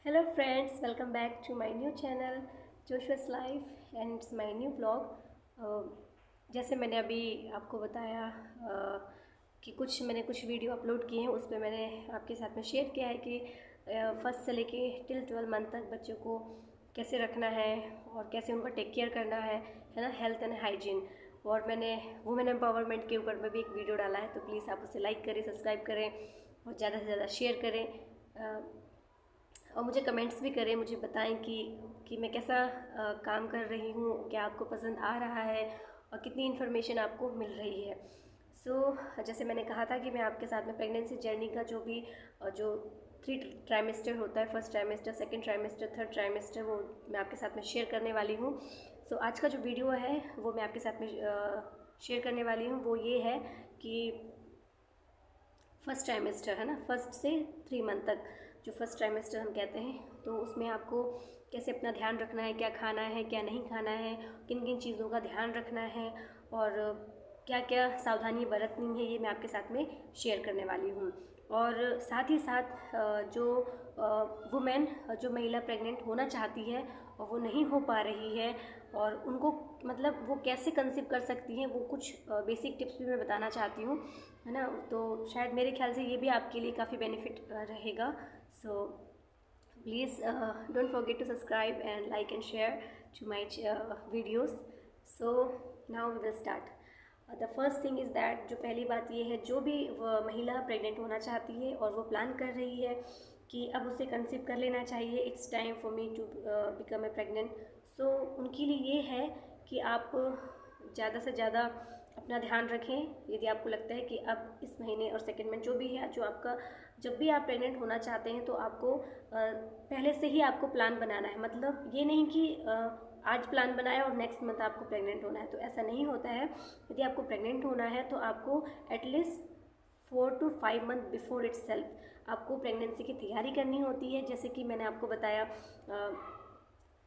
Hello friends, welcome back to my new channel Joshua's Life and it's my new vlog। जैसे मैंने अभी आपको बताया कि मैंने कुछ वीडियो अपलोड किए हैं, उस पर मैंने आपके साथ में शेयर किया है कि फर्स्ट से लेके टिल 12 मंथ तक बच्चों को कैसे रखना है और कैसे उनका टेक केयर करना है ना, हेल्थ एंड हाइजीन। और मैंने वुमेन एम्पावरमेंट के ऊपर में भी एक वीडियो डाला है, तो प्लीज़ आप उसे लाइक करें, सब्सक्राइब करें और ज़्यादा से ज़्यादा शेयर करें और मुझे कमेंट्स भी करें, मुझे बताएं कि मैं कैसा काम कर रही हूँ, क्या आपको पसंद आ रहा है और कितनी इन्फॉर्मेशन आपको मिल रही है। जैसे मैंने कहा था कि मैं आपके साथ में प्रेगनेंसी जर्नी का जो 3 ट्राइमेस्टर होता है, first trimester, second trimester, third trimester, वो मैं आपके साथ में शेयर करने वाली हूँ। आज का जो वीडियो है वो मैं आपके साथ में शेयर करने वाली हूँ। वो ये है कि फर्स्ट ट्राइमेस्टर है ना, फर्स्ट से 3 मंथ तक जो फर्स्ट ट्राइमेस्टर हम कहते हैं, तो उसमें आपको कैसे अपना ध्यान रखना है, क्या खाना है, क्या नहीं खाना है, किन किन चीज़ों का ध्यान रखना है और क्या क्या सावधानी बरतनी है, ये मैं आपके साथ में शेयर करने वाली हूँ। और साथ ही साथ जो महिला प्रेग्नेंट होना चाहती है और वो नहीं हो पा रही है और उनको मतलब वो कैसे कंसीव कर सकती हैं, वो कुछ बेसिक टिप्स भी मैं बताना चाहती हूँ, है ना। तो शायद मेरे ख्याल से ये भी आपके लिए काफ़ी बेनिफिट रहेगा। So please don't forget to subscribe and like and share to my videos. So now we will start. The first thing is that, जो पहली बात ये है, जो भी महिला प्रेग्नेंट होना चाहती है और वो प्लान कर रही है कि अब उसे कंसीव कर लेना चाहिए, it's time for me to become a pregnant. So उनके लिए ये है कि आप ज़्यादा से ज़्यादा अपना ध्यान रखें। यदि आपको लगता है कि अब इस महीने और सेकेंड में जो भी है, जो आपका जब भी आप प्रेग्नेंट होना चाहते हैं तो आपको पहले से ही आपको प्लान बनाना है। मतलब ये नहीं कि आज प्लान बनाया और नेक्स्ट मंथ आपको प्रेग्नेंट होना है, तो ऐसा नहीं होता है। यदि आपको प्रेग्नेंट होना है तो आपको at least 4 to 5 month before itself आपको प्रेगनेंसी की तैयारी करनी होती है। जैसे कि मैंने आपको बताया,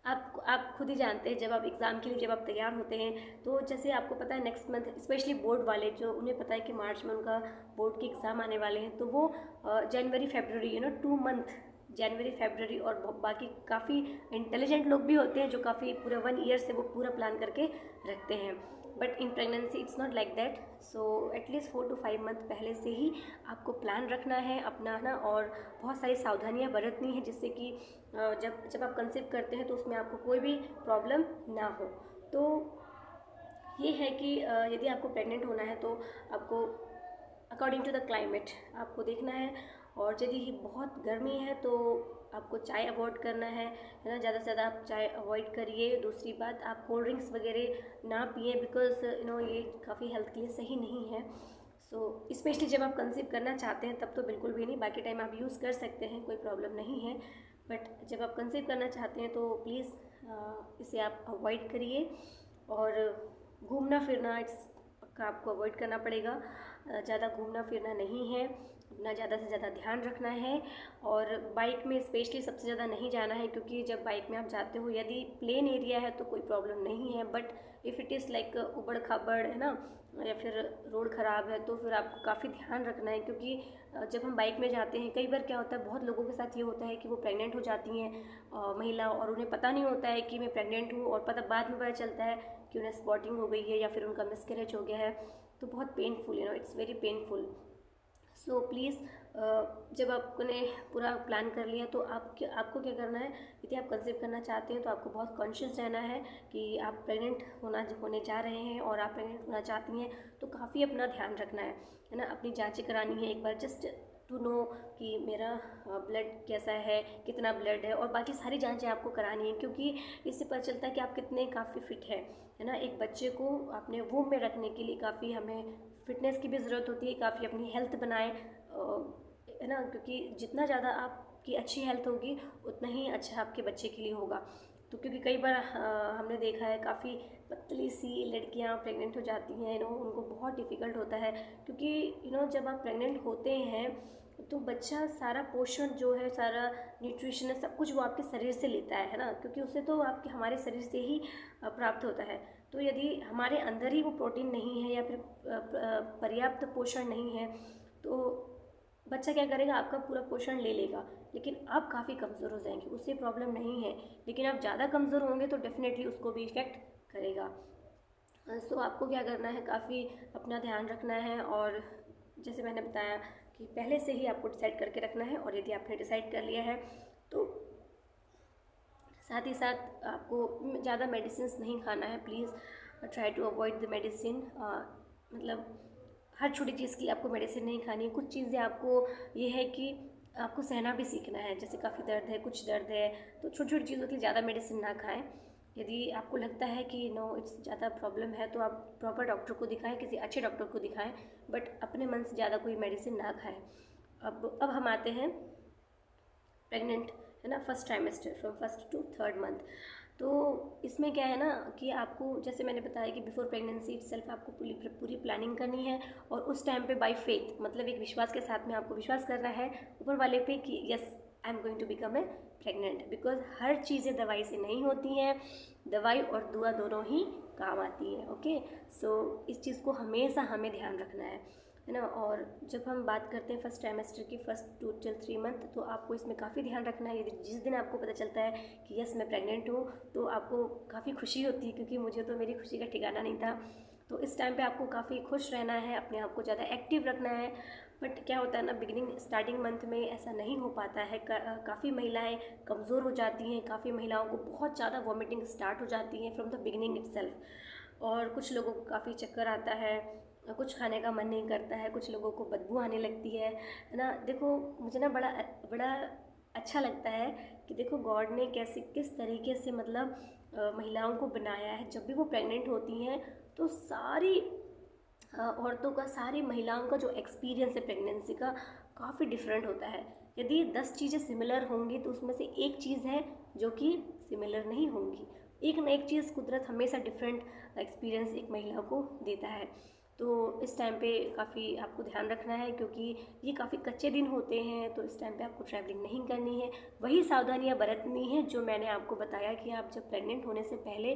आप खुद ही जानते हैं, जब आप एग्ज़ाम के लिए जब आप तैयार होते हैं तो जैसे आपको पता है नेक्स्ट मंथ, स्पेशली बोर्ड वाले, जो उन्हें पता है कि मार्च में उनका बोर्ड के एग्ज़ाम आने वाले हैं, तो वो जनवरी फरवरी 2 मंथ, जनवरी फरवरी, और बाकी काफ़ी इंटेलिजेंट लोग भी होते हैं जो काफ़ी पूरे 1 ईयर से वो पूरा प्लान करके रखते हैं। But in pregnancy it's not like that. So at least 4 to 5 month पहले से ही आपको प्लान रखना है अपना ना, और बहुत सारी सावधानियां बरतनी है, जिससे कि जब आप कंसीव करते हैं तो उसमें आपको कोई भी प्रॉब्लम ना हो। तो ये है कि यदि आपको प्रेग्नेंट होना है तो आपको अकॉर्डिंग टू द क्लाइमेट आपको देखना है। और यदि ही बहुत गर्मी है तो आपको चाय अवॉइड करना है ना, ज़्यादा से ज़्यादा आप चाय अवॉइड करिए। दूसरी बात, आप कोल्ड ड्रिंक्स वगैरह ना पिए, बिकॉज ये काफ़ी हेल्थ के लिए सही नहीं है। स्पेशली जब आप कंसीव करना चाहते हैं तब तो बिल्कुल भी नहीं, बाकी टाइम आप यूज़ कर सकते हैं, कोई प्रॉब्लम नहीं है। बट जब आप कंसीव करना चाहते हैं तो प्लीज़ इसे आप अवॉइड करिए। और घूमना फिरना का आपको अवॉइड करना पड़ेगा, ज़्यादा घूमना फिरना नहीं है, अपना ज़्यादा से ज़्यादा ध्यान रखना है। और बाइक में स्पेशली सबसे ज़्यादा नहीं जाना है, क्योंकि जब बाइक में आप जाते हो, यदि प्लेन एरिया है तो कोई प्रॉब्लम नहीं है, but if it is like उबड़ खाबड़ है ना, या फिर रोड ख़राब है, तो फिर आपको काफ़ी ध्यान रखना है। क्योंकि जब हम बाइक में जाते हैं, कई बार क्या होता है, बहुत लोगों के साथ ये होता है कि वो प्रेग्नेंट हो जाती हैं महिला, और उन्हें पता नहीं होता है कि मैं प्रेग्नेंट हूँ, और बाद में पता चलता है कि उन्हें स्पॉटिंग हो गई है या फिर उनका मिसकैरेज हो गया है, तो बहुत painful, it's very painful. So please जब आपने पूरा प्लान कर लिया तो आपको क्या करना है, यदि आप कंसीव करना चाहते हैं तो आपको बहुत कॉन्शियस रहना है कि आप प्रेग्नेंट होने जा रहे हैं और आप प्रेग्नेंट होना चाहती हैं, तो काफ़ी अपना ध्यान रखना है ना। अपनी जांचें करानी है एक बार, जस्ट टू नो कि मेरा ब्लड कैसा है, कितना ब्लड है, और बाकी सारी जांचें आपको करानी है, क्योंकि इससे पता चलता है कि आप कितने काफ़ी फिट है ना। एक बच्चे को अपने वूम में रखने के लिए काफ़ी हमें फिटनेस की भी ज़रूरत होती है, काफ़ी अपनी हेल्थ बनाए, है ना, क्योंकि जितना ज़्यादा आपकी अच्छी हेल्थ होगी उतना ही अच्छा आपके बच्चे के लिए होगा। तो क्योंकि कई बार हमने देखा है काफ़ी पतली सी लड़कियां प्रेग्नेंट हो जाती हैं, उनको बहुत डिफ़िकल्ट होता है, क्योंकि जब आप प्रेग्नेंट होते हैं तो बच्चा सारा पोषण जो है, सारा न्यूट्रिशन है, सब कुछ वो आपके शरीर से लेता है ना, क्योंकि उसे तो आपके हमारे शरीर से ही प्राप्त होता है। तो यदि हमारे अंदर ही वो प्रोटीन नहीं है या फिर पर्याप्त पोषण नहीं है, तो बच्चा क्या करेगा, आपका पूरा पोषण ले लेगा, लेकिन आप काफ़ी कमज़ोर हो जाएंगे, उससे प्रॉब्लम नहीं है। लेकिन आप ज़्यादा कमज़ोर होंगे तो डेफिनेटली उसको भी इफ़ेक्ट करेगा। सो आपको क्या करना है, काफ़ी अपना ध्यान रखना है, और जैसे मैंने बताया कि पहले से ही आपको डिसाइड करके रखना है। और यदि आपने डिसाइड कर लिया है तो साथ ही साथ आपको ज़्यादा मेडिसिन नहीं खाना है। Please try to avoid the medicine. मतलब हर छोटी चीज़ के लिए आपको मेडिसिन नहीं खानी है। कुछ चीज़ें आपको ये है कि आपको सहना भी सीखना है, जैसे काफ़ी दर्द है, कुछ दर्द है, तो छोटी छोटी चीज़ों के लिए ज़्यादा मेडिसिन ना खाएं। यदि आपको लगता है कि नो इट्स ज़्यादा प्रॉब्लम है तो आप प्रॉपर डॉक्टर को दिखाएं, किसी अच्छे डॉक्टर को दिखाएं, बट अपने मन से ज़्यादा कोई मेडिसिन ना खाएं। अब हम आते हैं प्रेग्नेंट, है ना, first trimester from first to third month. तो इसमें क्या है ना कि आपको, जैसे मैंने बताया कि बिफोर प्रेगनेंसी इटसेल्फ आपको पूरी प्लानिंग करनी है, और उस टाइम पे बाय फेथ, मतलब एक विश्वास के साथ में आपको विश्वास करना है ऊपर वाले पे कि yes I am going to become a pregnant. Because हर चीज़ें दवाई से नहीं होती हैं, दवाई और दुआ दोनों ही काम आती हैं। ओके, सो इस चीज़ को हमेशा हमें ध्यान रखना है ना। और जब हम बात करते हैं फर्स्ट ट्राइमेस्टर की, फर्स्ट 2 till 3 मंथ, तो आपको इसमें काफ़ी ध्यान रखना है। यदि जिस दिन आपको पता चलता है कि यस मैं प्रेग्नेंट हूँ, तो आपको काफ़ी खुशी होती है, क्योंकि मुझे तो मेरी खुशी का ठिकाना नहीं था। तो इस टाइम पे आपको काफ़ी खुश रहना है, अपने आप को ज़्यादा एक्टिव रखना है। बट क्या होता है ना, स्टार्टिंग मंथ में ऐसा नहीं हो पाता है। काफ़ी महिलाएं कमज़ोर हो जाती हैं, काफ़ी महिलाओं को बहुत ज़्यादा वॉमिटिंग स्टार्ट हो जाती है फ्रॉम द बिगिनिंग इटसेल्फ। और कुछ लोगों को काफ़ी चक्कर आता है, कुछ खाने का मन नहीं करता है, कुछ लोगों को बदबू आने लगती है ना। देखो मुझे ना बड़ा बड़ा अच्छा लगता है कि देखो गॉड ने किस तरीके से मतलब महिलाओं को बनाया है। जब भी वो प्रेग्नेंट होती हैं तो सारी औरतों का, सारी महिलाओं का जो एक्सपीरियंस है प्रेगनेंसी का काफ़ी डिफरेंट होता है। यदि 10 चीज़ें सिमिलर होंगी तो उसमें से एक चीज़ है जो कि सिमिलर नहीं होंगी। एक ना एक चीज़ कुदरत हमेशा डिफरेंट एक्सपीरियंस एक महिला को देता है। तो इस टाइम पे काफ़ी आपको ध्यान रखना है, क्योंकि ये काफ़ी कच्चे दिन होते हैं। तो इस टाइम पे आपको ट्रैवलिंग नहीं करनी है, वही सावधानियां बरतनी है जो मैंने आपको बताया कि आप जब प्रेग्नेंट होने से पहले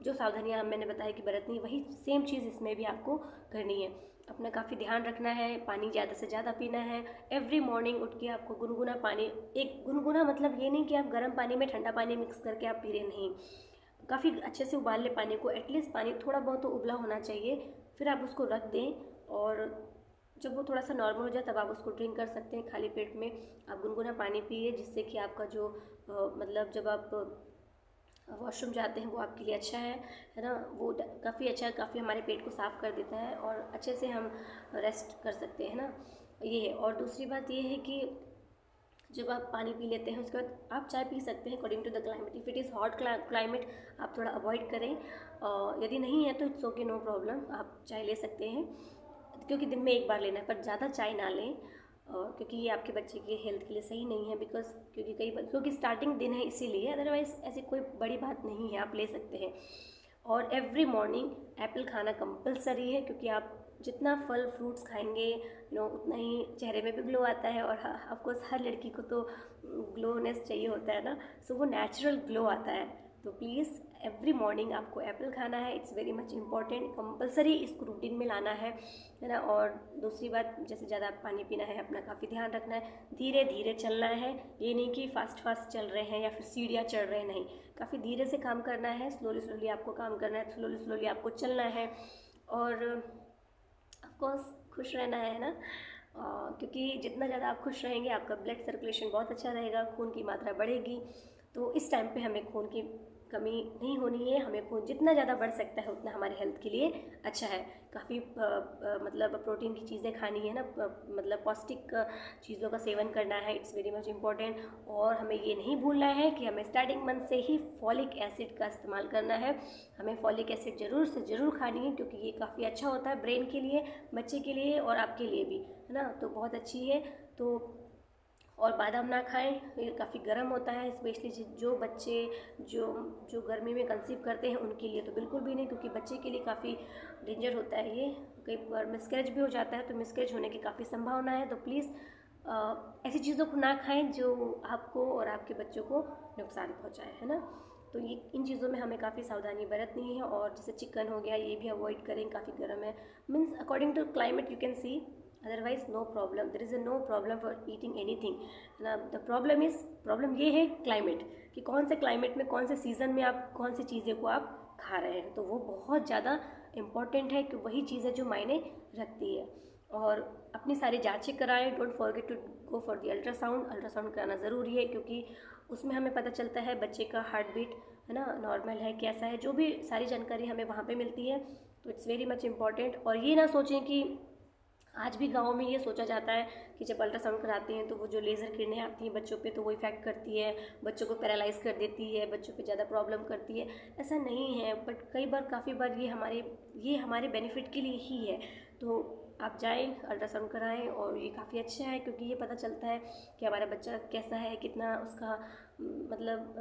जो सावधानियां मैंने बताया कि बरतनी, वही सेम चीज़ इसमें भी आपको करनी है। अपना काफ़ी ध्यान रखना है, पानी ज़्यादा से ज़्यादा पीना है। एवरी मॉर्निंग उठ के आपको गुनगुना पानी, एक गुनगुना मतलब ये नहीं कि आप गर्म पानी में ठंडा पानी मिक्स करके आप पी रहे, नहीं, काफ़ी अच्छे से उबाल ले पानी को। एटलीस्ट पानी थोड़ा बहुत तो उबला होना चाहिए, फिर आप उसको रख दें, और जब वो थोड़ा सा नॉर्मल हो जाए तब आप उसको ड्रिंक कर सकते हैं। खाली पेट में आप गुनगुना पानी पिए, जिससे कि आपका जो मतलब जब आप वॉशरूम जाते हैं वो आपके लिए अच्छा है ना। वो काफ़ी अच्छा है, काफ़ी हमारे पेट को साफ़ कर देता है, और अच्छे से हम रेस्ट कर सकते हैं ना, ये है। और दूसरी बात ये है कि जब आप पानी पी लेते हैं उसके बाद आप चाय पी सकते हैं according to the climate. If it is hot climate आप थोड़ा अवॉइड करें, यदि नहीं है तो इट्स ओके, नो प्रॉब्लम, आप चाय ले सकते हैं, क्योंकि दिन में एक बार लेना है, पर ज़्यादा चाय ना लें, क्योंकि ये आपके बच्चे के हेल्थ के लिए सही नहीं है। बिकॉज क्योंकि स्टार्टिंग दिन है इसीलिए, अदरवाइज़ ऐसी कोई बड़ी बात नहीं है, आप ले सकते हैं। और एवरी मॉर्निंग एप्पल खाना कंपलसरी है, क्योंकि आप जितना फल फ्रूट्स खाएंगे उतना ही चेहरे में भी ग्लो आता है। और ऑफकोर्स हर लड़की को तो ग्लोनेस चाहिए होता है ना, सो वो नेचुरल ग्लो आता है। तो प्लीज़ एवरी मॉर्निंग आपको एप्पल खाना है, it's very much important, compulsory इसको रूटीन में लाना है ना। और दूसरी बात, जैसे ज़्यादा पानी पीना है, अपना काफ़ी ध्यान रखना है, धीरे धीरे चलना है, ये नहीं कि फास्ट चल रहे हैं या फिर सीढ़ियाँ चढ़ रहे हैं, नहीं, काफ़ी धीरे से काम करना है, स्लोली आपको काम करना है, स्लोली आपको चलना है। और ऑफकोर्स खुश रहना है ना, क्योंकि जितना ज़्यादा आप खुश रहेंगे आपका ब्लड सर्कुलेशन बहुत अच्छा रहेगा, खून की मात्रा बढ़ेगी। तो इस टाइम पे हमें खून की कमी नहीं होनी है, हमें खून जितना ज़्यादा बढ़ सकता है उतना हमारे हेल्थ के लिए अच्छा है। काफ़ी मतलब प्रोटीन की चीज़ें खानी है ना, मतलब पौष्टिक चीज़ों का सेवन करना है, इट्स वेरी मच इम्पॉर्टेंट। और हमें ये नहीं भूलना है कि हमें स्टार्टिंग मंथ से ही फॉलिक एसिड का इस्तेमाल करना है। हमें फॉलिक एसिड ज़रूर से ज़रूर खानी है, क्योंकि ये काफ़ी अच्छा होता है ब्रेन के लिए, बच्चे के लिए और आपके लिए भी, है ना, तो बहुत अच्छी है। तो और बादाम ना खाएं, ये काफ़ी गर्म होता है, स्पेशली जो बच्चे जो गर्मी में कंसीव करते हैं उनके लिए तो बिल्कुल भी नहीं, क्योंकि बच्चे के लिए काफ़ी डेंजर होता है ये। कई बार मिसकैरेज भी हो जाता है, तो मिसकैरेज होने की काफ़ी संभावना है। तो प्लीज़ ऐसी चीज़ों को ना खाएं जो आपको और आपके बच्चों को नुकसान पहुँचाए, है ना। तो ये इन चीज़ों में हमें काफ़ी सावधानी बरतनी है। और जैसे चिकन हो गया, ये भी अवॉइड करें, काफ़ी गर्म है, means according to climate you can see, otherwise no problem, there is no problem for eating anything, है ना। द प्रॉब्लम ये है क्लाइमेट, कि कौन से क्लाइमेट में कौन से सीज़न में आप कौन सी चीज़ें को आप खा रहे हैं, तो वो बहुत ज़्यादा इम्पॉर्टेंट है कि वही चीज़ है जो मायने रखती है। और अपनी सारी जांचें कराएं, don't forget to go for the ultrasound कराना ज़रूरी है, क्योंकि उसमें हमें पता चलता है बच्चे का हार्ट बीट, है ना, नॉर्मल है कैसा है, जो भी सारी जानकारी हमें वहाँ पे मिलती है। तो इट्स वेरी मच इम्पॉर्टेंट। और ये ना सोचें कि आज भी गाँव में ये सोचा जाता है कि जब अल्ट्रासाउंड कराते हैं तो वो जो लेज़र किरणें आती हैं बच्चों पे तो वो इफेक्ट करती है, बच्चों को पैरालाइज कर देती है, बच्चों पे ज़्यादा प्रॉब्लम करती है। ऐसा नहीं है, बट कई बार काफ़ी बार ये हमारे बेनिफिट के लिए ही है। तो आप जाएं, अल्ट्रासाउंड कराएं, और ये काफ़ी अच्छा है क्योंकि ये पता चलता है कि हमारा बच्चा कैसा है, कितना उसका मतलब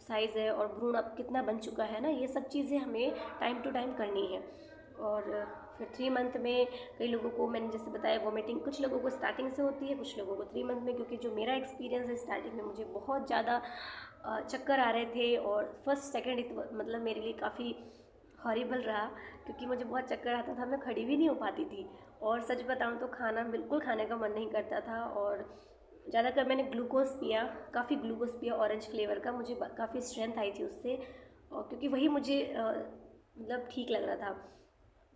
साइज़ है, और भ्रूण अब कितना बन चुका है ना। ये सब चीज़ें हमें टाइम टू टाइम करनी है। और फिर 3 मंथ में कई लोगों को, मैंने जैसे बताया, वोमिटिंग कुछ लोगों को स्टार्टिंग से होती है, कुछ लोगों को 3 मंथ में। क्योंकि जो मेरा एक्सपीरियंस है, स्टार्टिंग में मुझे बहुत ज़्यादा चक्कर आ रहे थे, और फर्स्ट सेकंड मतलब मेरे लिए काफ़ी हॉरिबल रहा, क्योंकि मुझे बहुत चक्कर आता था, मैं खड़ी भी नहीं हो पाती थी, और सच बताऊं तो खाना बिल्कुल खाने का मन नहीं करता था। और ज़्यादातर मैंने ग्लूकोज पिया, काफ़ी ग्लूकोज पिया ऑरेंज फ्लेवर का, मुझे काफ़ी स्ट्रेंथ आई थी उससे, और क्योंकि वही मुझे मतलब ठीक लग रहा था।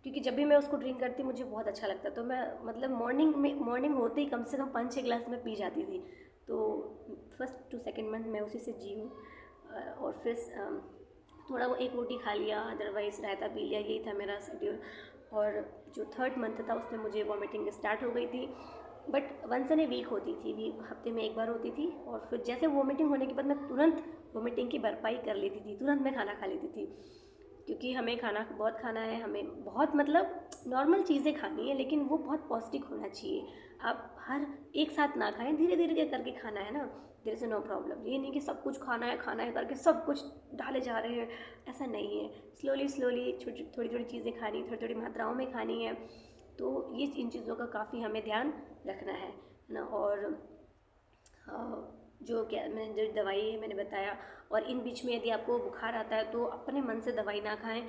क्योंकि जब भी मैं उसको ड्रिंक करती मुझे बहुत अच्छा लगता, तो मैं मतलब मॉर्निंग होते ही कम से कम 5-6 ग्लास में पी जाती थी। तो फर्स्ट टू सेकेंड मंथ मैं उसी से जी हूँ। और फिर थोड़ा वो एक रोटी खा लिया, अदरवाइज़ रायता पी लिया, यही था मेरा शेड्यूल। और जो 3rd मंथ था उसमें मुझे वॉमिटिंग स्टार्ट हो गई थी, but once in a week होती थी, हफ्ते में 1 बार होती थी। और फिर जैसे वॉमिटिंग होने के बाद मैं तुरंत वॉमिटिंग की भरपाई कर लेती थी, तुरंत मैं खाना खा लेती थी, क्योंकि हमें खाना बहुत खाना है, हमें बहुत मतलब नॉर्मल चीज़ें खानी है, लेकिन वो बहुत पौष्टिक होना चाहिए। आप हर एक साथ ना खाएं, धीरे धीरे करके खाना है ना, देयर इज़ नो प्रॉब्लम। ये नहीं कि सब कुछ खाना है करके सब कुछ डाले जा रहे हैं, ऐसा नहीं है। स्लोली थोड़ी थोड़ी चीज़ें खानी, थोड़ी थोड़ी मात्राओं में खानी है। तो ये इन चीज़ों का काफ़ी हमें ध्यान रखना है ना। और जो क्या मैंने जो दवाई है मैंने बताया। और इन बीच में यदि आपको बुखार आता है तो अपने मन से दवाई ना खाएं,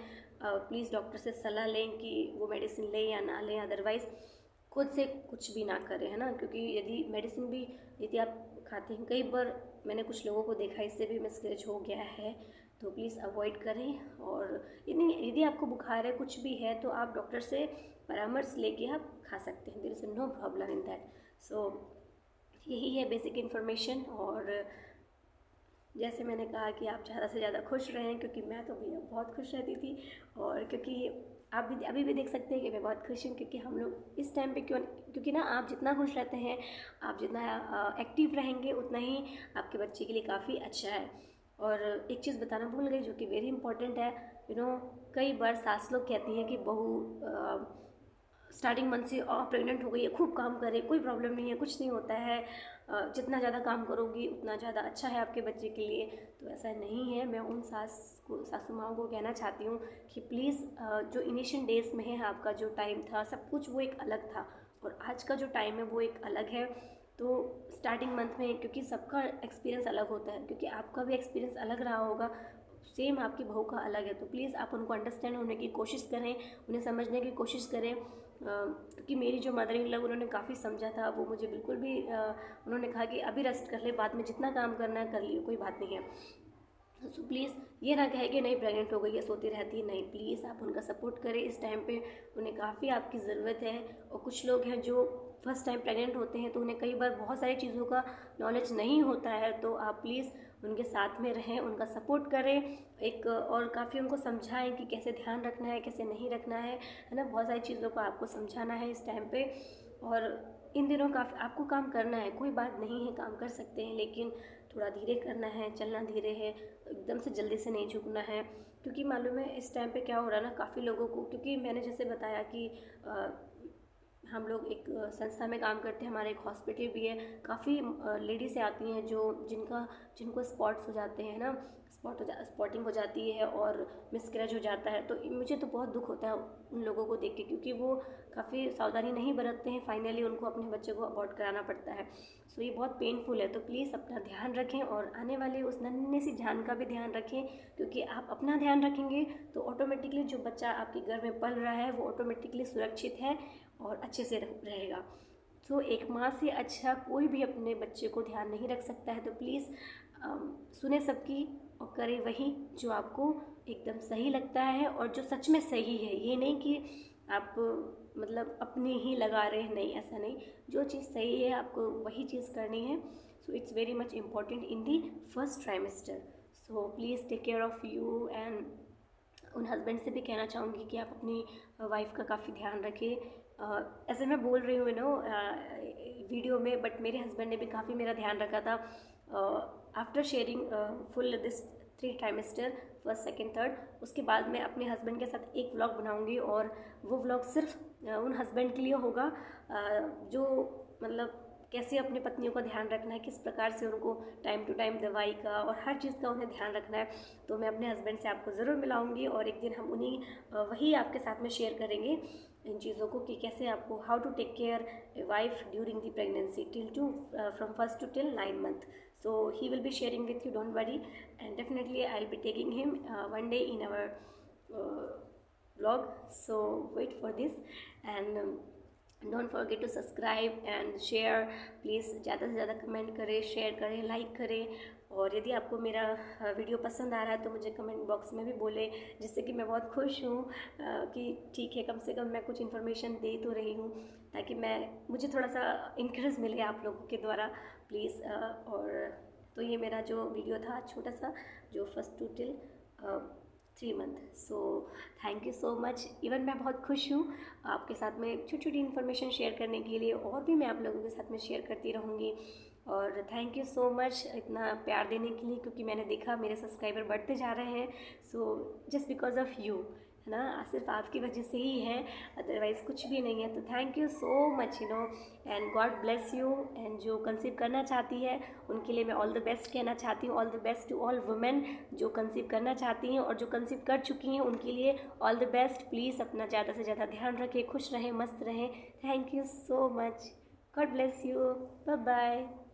प्लीज़ डॉक्टर से सलाह लें कि वो मेडिसिन लें या ना लें, अदरवाइज़ खुद से कुछ भी ना करें, है ना। क्योंकि यदि मेडिसिन भी यदि आप खाते हैं, कई बार मैंने कुछ लोगों को देखा इससे भी मिसकैरेज हो गया है, तो प्लीज़ अवॉइड करें। और यदि आपको बुखार है, कुछ भी है, तो आप डॉक्टर से परामर्श लेके आप खा सकते हैं, there is no problem in that. So यही है बेसिक इन्फॉर्मेशन। और जैसे मैंने कहा कि आप ज़्यादा से ज़्यादा खुश रहें, क्योंकि मैं तो भैया बहुत खुश रहती थी, और क्योंकि आप भी अभी भी देख सकते हैं कि मैं बहुत खुश हूँ, क्योंकि हम लोग इस टाइम पे क्योंकि ना आप जितना खुश रहते हैं, आप जितना एक्टिव रहेंगे, उतना ही आपके बच्चे के लिए काफ़ी अच्छा है। और एक चीज़ बताना भूल गई जो कि वेरी इंपॉर्टेंट है, कई बार सास लोग कहती हैं कि बहू स्टार्टिंग मंथ से प्रेग्नेंट हो गई है, खूब काम करे, कोई प्रॉब्लम नहीं है, कुछ नहीं होता है, जितना ज़्यादा काम करोगी उतना ज़्यादा अच्छा है आपके बच्चे के लिए। तो ऐसा नहीं है। मैं उन सासू माँओं को कहना चाहती हूँ कि प्लीज़ जो इनिशियल डेज में है, आपका जो टाइम था सब कुछ वो एक अलग था, और आज का जो टाइम है वो एक अलग है। तो स्टार्टिंग मंथ में, क्योंकि सबका एक्सपीरियंस अलग होता है, क्योंकि आपका भी एक्सपीरियंस अलग रहा होगा, सेम आपकी बहू का अलग है, तो प्लीज़ आप उनको अंडरस्टैंड होने की कोशिश करें, उन्हें समझने की कोशिश करें। क्योंकि मेरी जो मदर इन लॉ उन्होंने काफ़ी समझा था, वो मुझे बिल्कुल भी उन्होंने कहा कि अभी रेस्ट कर ले, बाद में जितना काम करना है कर लियो, कोई बात नहीं है। सो प्लीज़ ये ना कहे कि नहीं प्रेग्नेंट हो गई है सोती रहती है, नहीं, प्लीज़ आप उनका सपोर्ट करें इस टाइम पे, उन्हें काफ़ी आपकी ज़रूरत है। और कुछ लोग हैं जो फर्स्ट टाइम प्रेग्नेंट होते हैं, तो उन्हें कई बार बहुत सारी चीज़ों का नॉलेज नहीं होता है, तो आप प्लीज़ उनके साथ में रहें, उनका सपोर्ट करें, और काफ़ी उनको समझाएं कि कैसे ध्यान रखना है, कैसे नहीं रखना है ना। बहुत सारी चीज़ों को आपको समझाना है इस टाइम पे। और इन दिनों काफ़ी आपको काम करना है, कोई बात नहीं है, काम कर सकते हैं, लेकिन थोड़ा धीरे करना है, चलना धीरे है, एकदम से जल्दी से नहीं झुकना है। क्योंकि मालूम है इस टाइम पे क्या हो रहा है ना, काफ़ी लोगों को, क्योंकि मैंने जैसे बताया कि हम लोग एक संस्था में काम करते हैं, हमारा एक हॉस्पिटल भी है, काफ़ी लेडीज़ आती हैं जिनको स्पॉट्स हो जाते हैं ना, स्पॉटिंग हो जाती है और मिसकैरेज हो जाता है। तो मुझे तो बहुत दुख होता है उन लोगों को देख के, क्योंकि वो काफ़ी सावधानी नहीं बरतते हैं, फाइनली उनको अपने बच्चे को अबॉर्ट कराना पड़ता है। सो ये बहुत पेनफुल है। तो प्लीज़ अपना ध्यान रखें, और आने वाले उस नन्ही सी जान का भी ध्यान रखें, क्योंकि आप अपना ध्यान रखेंगे तो ऑटोमेटिकली जो बच्चा आपके घर में पल रहा है वो ऑटोमेटिकली सुरक्षित है, और अच्छे से रहेगा। तो एक माँ से अच्छा कोई भी अपने बच्चे को ध्यान नहीं रख सकता है। तो प्लीज़ सुने सबकी और करें वही जो आपको एकदम सही लगता है और जो सच में सही है। ये नहीं कि आप मतलब अपनी ही लगा रहे हैं, नहीं, ऐसा नहीं। जो चीज़ सही है आपको वही चीज़ करनी है। So it's very much important in the first trimester. So please take care of you. And उन हस्बैंड से भी कहना चाहूँगी कि आप अपनी वाइफ का काफ़ी ध्यान रखें। ऐसे मैं बोल रही हूँ वीडियो में, बट मेरे हस्बैंड ने भी काफ़ी मेरा ध्यान रखा था after sharing full this 3 trimester, first, second, third. उसके बाद मैं अपने हस्बैंड के साथ एक व्लॉग बनाऊँगी और वो व्लॉग सिर्फ उन हस्बैंड के लिए होगा जो मतलब कैसे अपनी पत्नियों का ध्यान रखना है, किस प्रकार से उनको टाइम टू टाइम दवाई का और हर चीज़ का उन्हें ध्यान रखना है। तो मैं अपने हस्बैंड से आपको ज़रूर मिलाऊंगी और एक दिन हम वही आपके साथ में शेयर करेंगे इन चीज़ों को कि कैसे आपको how to take care a wife during the pregnancy from first to till 9 month. So he will be sharing with you, don't worry, and definitely I'll be taking him one day in our vlog. So wait for this and don't forget to subscribe and share. Please ज़्यादा से ज़्यादा comment करें, share करें, like करें। और यदि आपको मेरा वीडियो पसंद आ रहा है तो मुझे कमेंट बॉक्स में भी बोलें, जिससे कि मैं बहुत खुश हूँ कि ठीक है, कम से कम मैं कुछ इन्फॉर्मेशन दे तो रही हूँ, ताकि मुझे थोड़ा सा इंकरेज मिले आप लोगों के द्वारा प्लीज़। और तो ये मेरा जो वीडियो था छोटा सा, जो first to till 3 month। So thank you so much. Even मैं बहुत खुश हूँ आपके साथ में छोटी छोटी इन्फॉर्मेशन शेयर करने के लिए, और भी मैं आप लोगों के साथ में शेयर करती रहूँगी। और थैंक यू सो मच इतना प्यार देने के लिए, क्योंकि मैंने देखा मेरे सब्सक्राइबर बढ़ते जा रहे हैं। So just because of you, है ना, सिर्फ आपकी वजह से ही है, अदरवाइज़ कुछ भी नहीं है। तो thank you so much and God bless you. And जो कंसीव करना चाहती है उनके लिए मैं ऑल द बेस्ट कहना चाहती हूँ। All the best to all women जो कंसीव करना चाहती हैं, और जो कंसीव कर चुकी हैं उनके लिए ऑल द बेस्ट। प्लीज़ अपना ज़्यादा से ज़्यादा ध्यान रखें, खुश रहें, मस्त रहें। Thank you so much. God bless you. Bye bye.